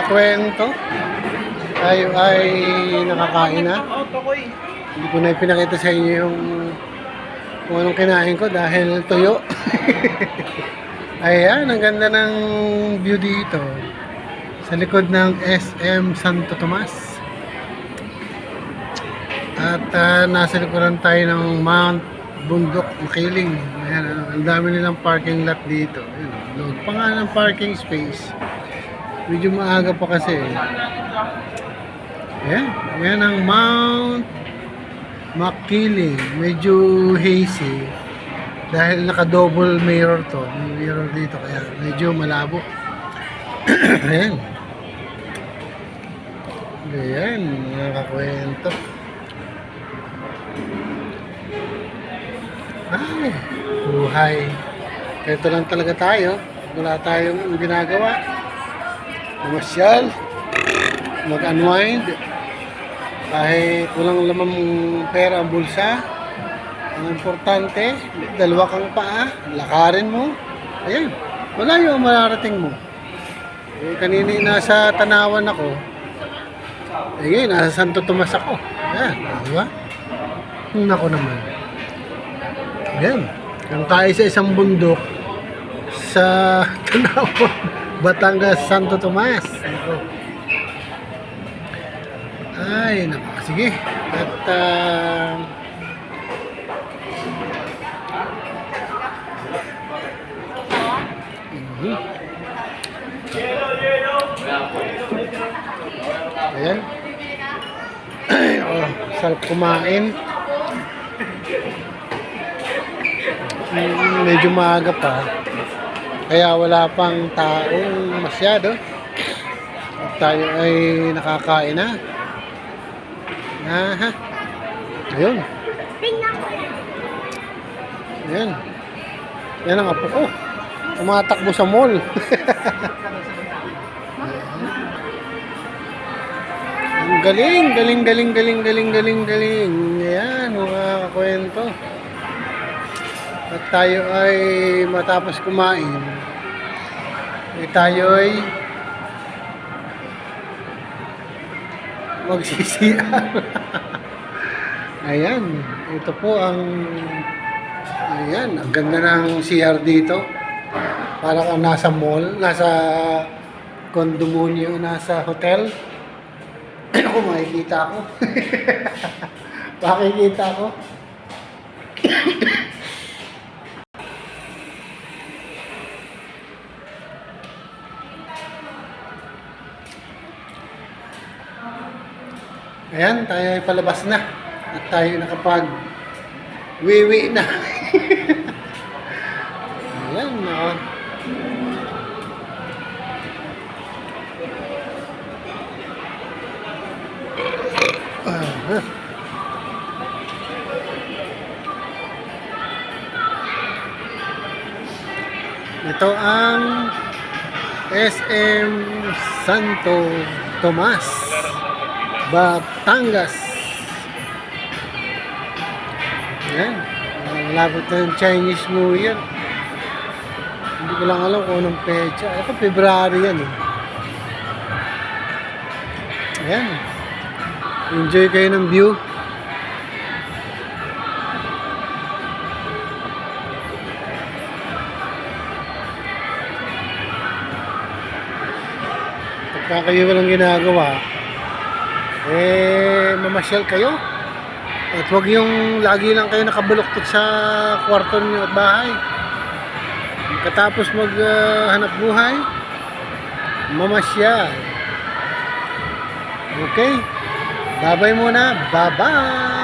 kakwento, tayo ay nakakain na. Hindi ko na ipinakita sa inyo yung kung anong kinain ko dahil tuyo. Ayan, ang ganda ng view dito sa likod ng SM Santo Tomas. At nasa likuran tayo ng Mount Bundok Makiling. Ayan, ang dami nilang parking lot dito. Ayan, load pa nga ng parking space. Medyo maaga pa kasi. Ayan, ayan ang Mount Makiling. Medyo hazy. Dahil naka-double mirror to. May mirror dito kaya medyo malabo. Ayan. Ayan, nakakwento. Ay, buhay. Ito lang talaga tayo. Wala tayong ginagawa. Mamasyal. Mag-unwind. Kahit walang lamang pera ang bulsa. Ang importante, dalawa kang paa, lakarin mo. Ayan, malayo ang mararating mo. Eh, kanina nasa Tanawan ako. Ayan, nasa Santo Tomas ako. Ayan, diba? Nako naman. Ayan, kung tayo sa isang bundok sa Tanawan, Batangas, Santo Tomas. Nako. Ay, nako. Sige. At, ayan. Oh, sarap kumain. Medyo maaga pa. Kaya wala pang taong masyado. At tayo ay nakakain na. Aha. Ayun. Ayan. Yan ang apo ko. Tumatakbo sa mall. Ang galing. Ayan, mga kakwento. At tayo ay matapos kumain. Tayo ay magsisiyan. Ayan, ito po ang ayan, ang ganda ng CR dito. Para kang nasa mall, nasa kondominyo, nasa hotel. Ako, makikita ako. Makikita ako. Ayan, tayo ay palabas na. At tayo nakapag-wiwi na. Ayan, ako. Ito ang SM Santo Tomas, Batangas. Ayan, malapit na yung Chinese New Year. Hindi ko lang alam kung anong pecha. Ito, February yan eh. Ayan. Enjoy kayo ng view. Pagka kayo walang ginagawa, mamasyal kayo. At huwag yung lagi lang kayo nakabaluktot sa kwarto niyo at bahay. Katapos maghanap buhay, mamasyal. Okay? Babay muna. Bye-bye!